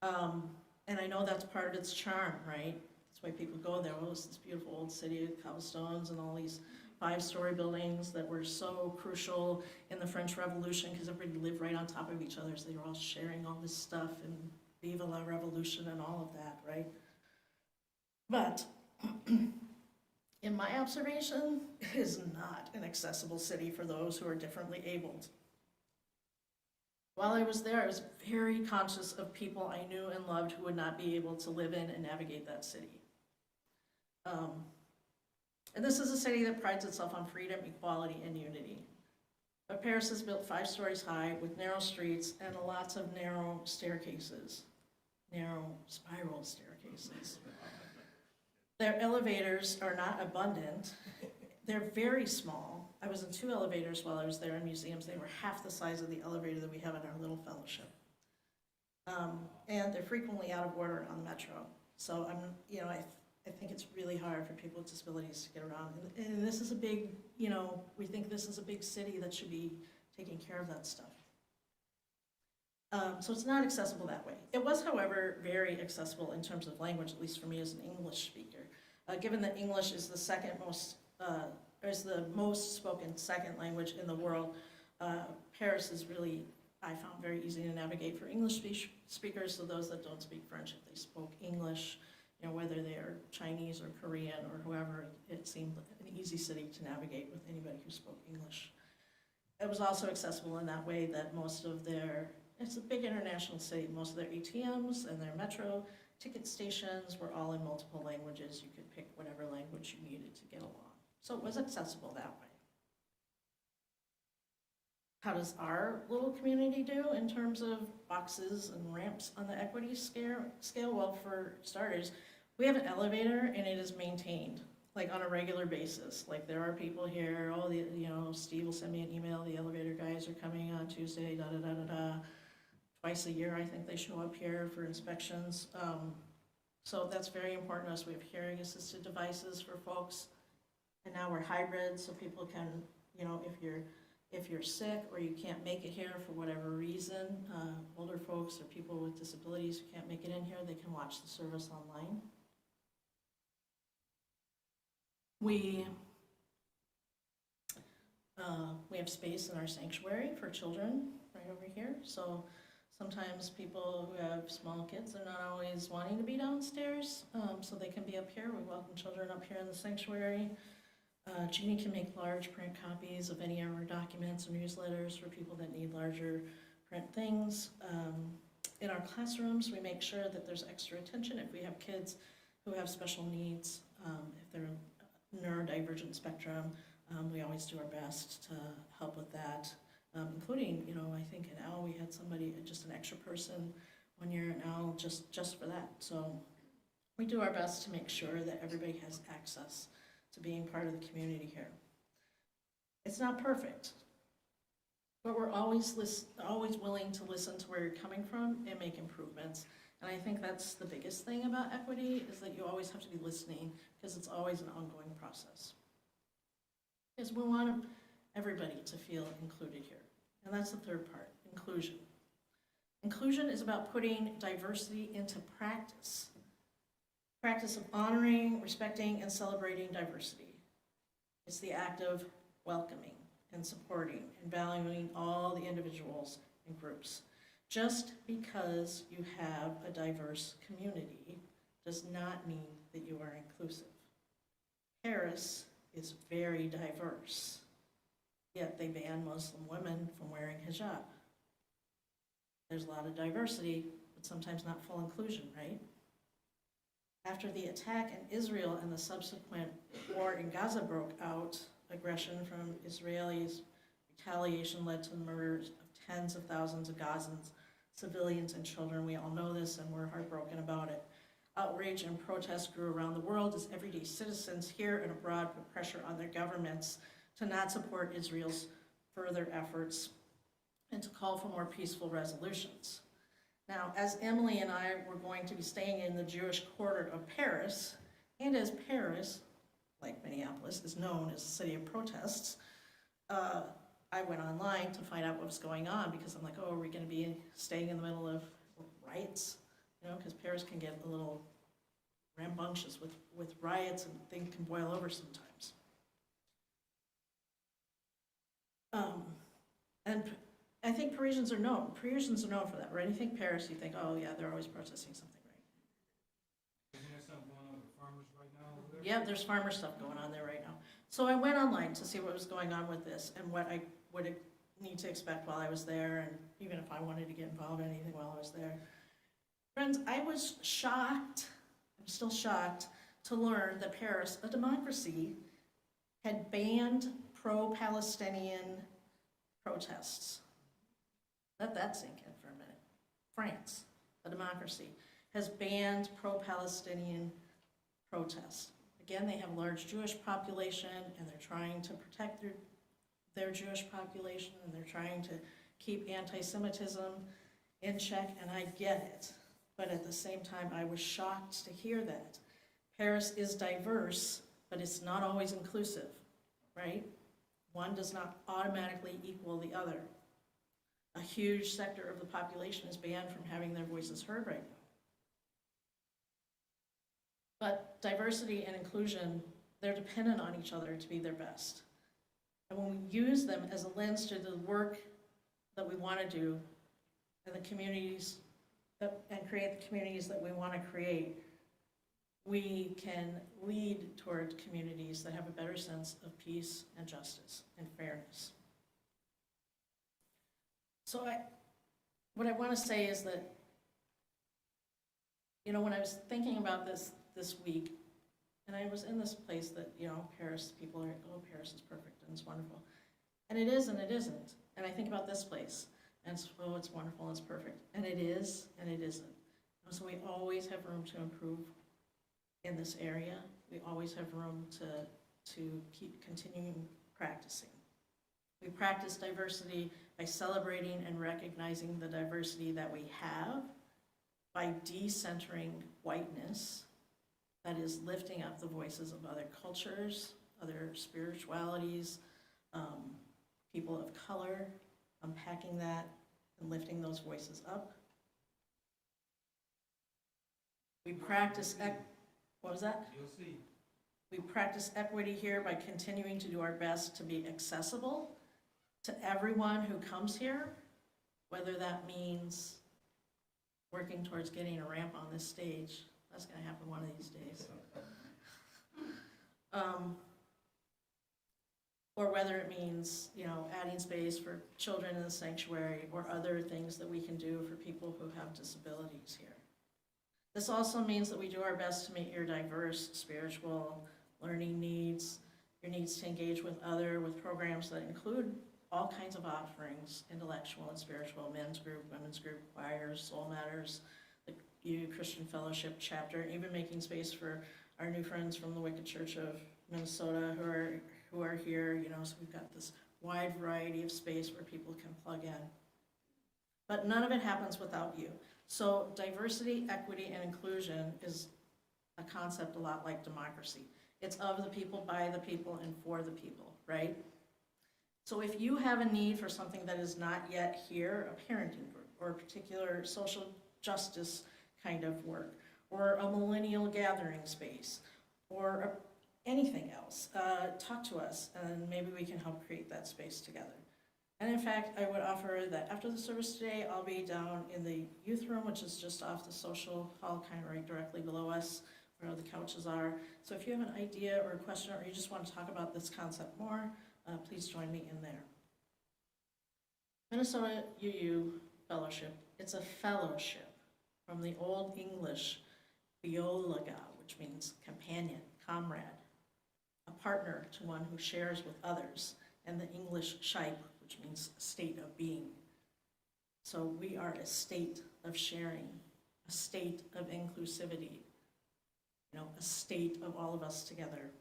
And I know that's part of its charm, right? That's why people go there. Oh, it's this beautiful old city of cobblestones and all these 5-story buildings that were so crucial in the French Revolution because everybody lived right on top of each other, so they were all sharing all this stuff and Vive la Revolution and all of that, right? But in my observation, it is not an accessible city for those who are differently abled. While I was there, I was very conscious of people I knew and loved who would not be able to live in and navigate that city. And this is a city that prides itself on freedom, equality, and unity. But Paris is built 5 stories high with narrow streets and lots of narrow staircases, narrow spiral staircases. Their elevators are not abundant. They're very small. I was in 2 elevators while I was there in museums. They were half the size of the elevator that we have in our little fellowship. And they're frequently out of order on the metro. So I think it's really hard for people with disabilities to get around. And this is a big, we think this is a big city that should be taking care of that stuff. So it's not accessible that way. It was, however, very accessible in terms of language, at least for me as an English speaker. Given that English is the is the most spoken second language in the world, Paris is really, I found, very easy to navigate for English speakers. So those that don't speak French, if they spoke English, whether they are Chinese or Korean or whoever, it seemed an easy city to navigate with anybody who spoke English. It was also accessible in that way that it's a big international city, most of their ATMs and their metro ticket stations were all in multiple languages. You could pick whatever language you needed to get along. So it was accessible that way. How does our little community do in terms of boxes and ramps on the equity scale? Well, for starters, we have an elevator and it is maintained like on a regular basis. Like there are people here, Steve will send me an email, the elevator guys are coming on Tuesday, da-da-da-da-da. Twice a year, I think they show up here for inspections. So that's very important to us. We have hearing assisted devices for folks. And now we're hybrid, so people can, if you're sick or you can't make it here for whatever reason, older folks or people with disabilities who can't make it in here, they can watch the service online. We have space in our sanctuary for children right over here. So sometimes people who have small kids are not always wanting to be downstairs, so they can be up here. We welcome children up here in the sanctuary. Jeannie can make large print copies of any of our documents or newsletters for people that need larger print things. In our classrooms, we make sure that there's extra attention if we have kids who have special needs, if they're neurodivergent spectrum, we always do our best to help with that, including, I think in Al we had somebody, just an extra person one year in Al just for that. So we do our best to make sure that everybody has access to being part of the community here. It's not perfect, but we're always willing to listen to where you're coming from and make improvements. And I think that's the biggest thing about equity, is that you always have to be listening, because it's always an ongoing process. Because we want everybody to feel included here. And that's the third part, inclusion. Inclusion is about putting diversity into practice. Practice of honoring, respecting, and celebrating diversity. It's the act of welcoming and supporting and valuing all the individuals and groups. Just because you have a diverse community does not mean that you are inclusive. Paris is very diverse, yet they ban Muslim women from wearing hijab. There's a lot of diversity, but sometimes not full inclusion, right? After the attack in Israel and the subsequent war in Gaza broke out, aggression from Israelis, retaliation led to the murders of tens of thousands of Gazans, civilians and children. We all know this and we're heartbroken about it. Outrage and protest grew around the world as everyday citizens here and abroad put pressure on their governments to not support Israel's further efforts and to call for more peaceful resolutions. Now, as Emily and I were going to be staying in the Jewish quarter of Paris, and as Paris, like Minneapolis, is known as a city of protests, I went online to find out what was going on, because I'm like, oh, are we going to be staying in the middle of riots? Because Paris can get a little rambunctious with riots, and things can boil over sometimes. And I think Parisians are known for that, right? You think Paris, you think, oh yeah, they're always protesting something, right? Isn't there something going on with the farmers right now over there? Yeah, there's farmer stuff going on there right now. So I went online to see what was going on with this and what I would need to expect while I was there, and even if I wanted to get involved in anything while I was there. Friends, I was shocked, I'm still shocked, to learn that Paris, a democracy, had banned pro-Palestinian protests. Let that sink in for a minute. France, a democracy, has banned pro-Palestinian protests. Again, they have a large Jewish population, and they're trying to protect their Jewish population, and they're trying to keep anti-Semitism in check, and I get it. But at the same time, I was shocked to hear that. Paris is diverse, but it's not always inclusive, right? One does not automatically equal the other. A huge sector of the population is banned from having their voices heard right now. But diversity and inclusion, they're dependent on each other to be their best. And when we use them as a lens to the work that we want to do and the communities and create the communities that we want to create, we can lead toward communities that have a better sense of peace and justice and fairness. So what I want to say is that, you know, when I was thinking about this week, and I was in this place that, you know, Paris, people are, oh, Paris is perfect and it's wonderful. And it is and it isn't. And I think about this place, and it's, oh, it's wonderful and it's perfect. And it is and it isn't. And so we always have room to improve in this area. We always have room to keep continuing practicing. We practice diversity by celebrating and recognizing the diversity that we have, by decentering whiteness, that is lifting up the voices of other cultures, other spiritualities, people of color, unpacking that and lifting those voices up. We practice, what was that? You'll see. We practice equity here by continuing to do our best to be accessible to everyone who comes here, whether that means working towards getting a ramp on this stage. That's going to happen one of these days. Or whether it means, you know, adding space for children in the sanctuary or other things that we can do for people who have disabilities here. This also means that we do our best to meet your diverse spiritual learning needs, your needs to engage with programs that include all kinds of offerings, intellectual and spiritual, men's group, women's group, choirs, Soul Matters, the U Christian Fellowship chapter, and even making space for our new friends from the Wicked Church of Minnesota who are here, you know, so we've got this wide variety of space where people can plug in. But none of it happens without you. So diversity, equity, and inclusion is a concept a lot like democracy. It's of the people, by the people, and for the people, right? So if you have a need for something that is not yet here, a parenting group, or a particular social justice kind of work, or a millennial gathering space, or anything else, talk to us, and maybe we can help create that space together. And in fact, I would offer that after the service today, I'll be down in the youth room, which is just off the social hall, kind of right directly below us, where the couches are. So if you have an idea or a question, or you just want to talk about this concept more, please join me in there. Minnesota UU Fellowship, it's a fellowship from the Old English biolaga, which means companion, comrade, a partner to one who shares with others, and the English shaip, which means state of being. So we are a state of sharing, a state of inclusivity, you know, a state of all of us together.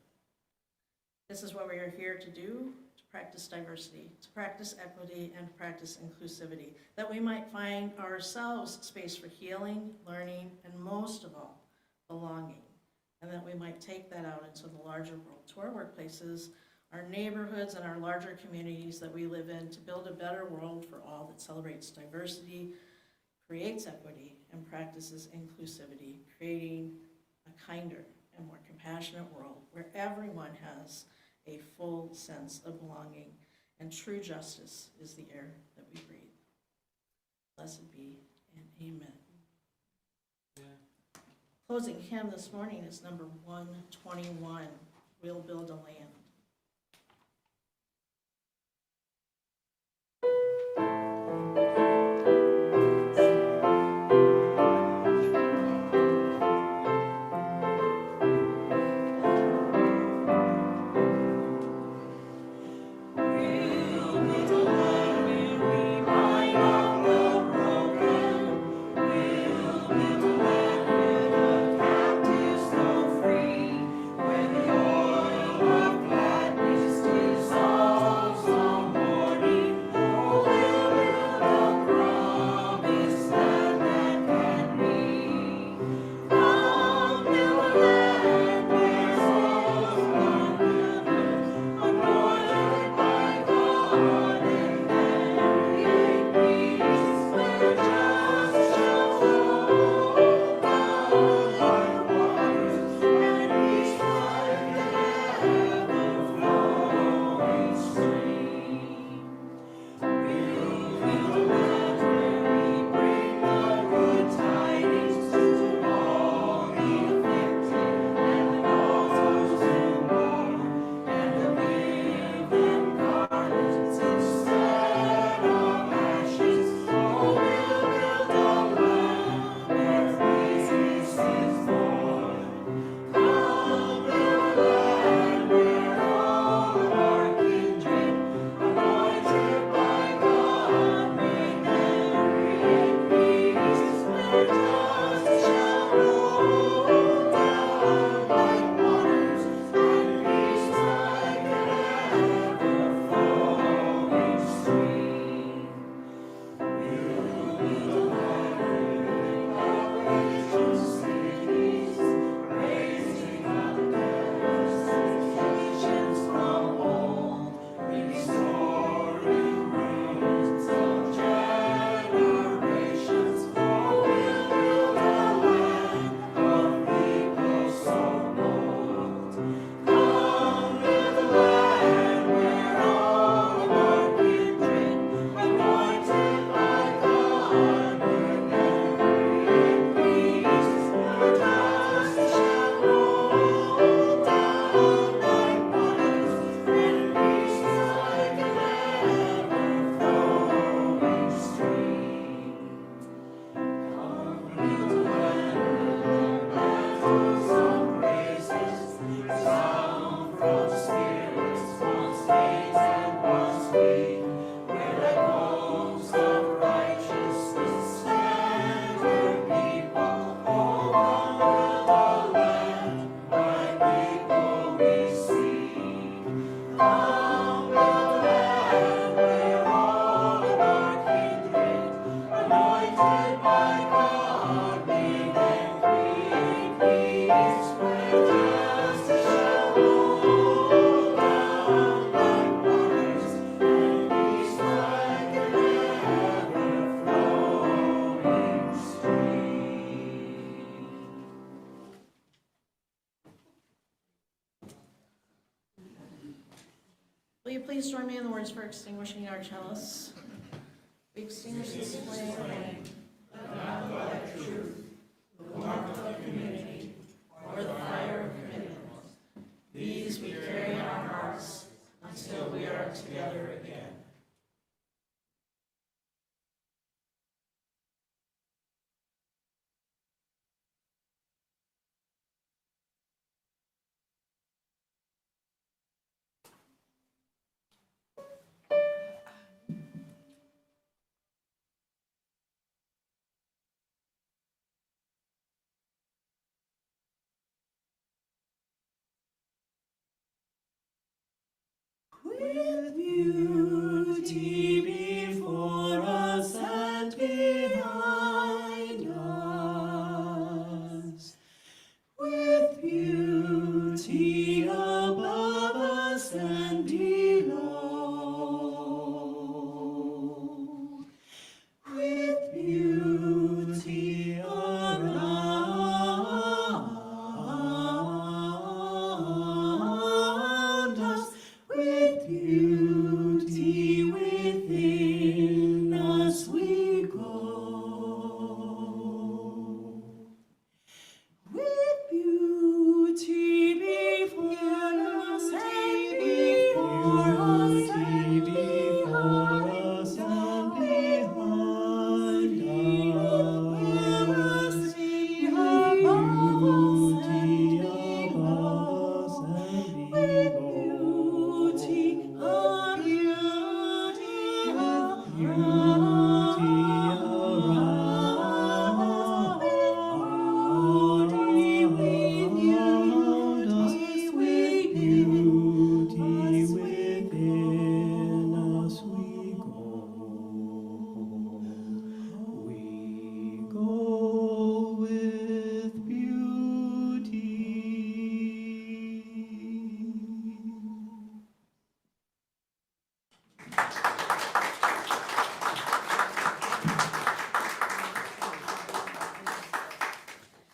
This is what we are here to do, to practice diversity, to practice equity, and to practice inclusivity, that we might find ourselves space for healing, learning, and most of all, belonging, and that we might take that out into the larger world, to our workplaces, our neighborhoods, and our larger communities that we live in, to build a better world for all that celebrates diversity, creates equity, and practices inclusivity, creating a kinder and more compassionate world where everyone has a full sense of belonging and true justice is the air that we breathe. Blessed be and amen. Yeah. Closing hymn this morning is number 121, We'll Build a Land. Free, where the oil of Will you please join me in the words for extinguishing our chalice? We extinguish this flame or the fire of commitment. These we carry in our hearts until we are together again. With beauty before us and behind us, with beauty above us and below, with beauty around us, with beauty within us we go. With beauty before us and behind us, with beauty within us we go. We go with beauty.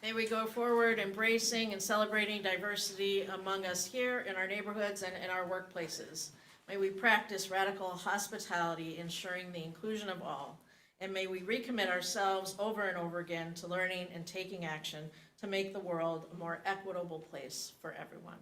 May we go forward embracing and celebrating diversity among us here in our neighborhoods and in our workplaces. May we practice radical hospitality, ensuring the inclusion of all. And may we recommit ourselves over and over again to learning and taking action to make the world a more equitable place for everyone.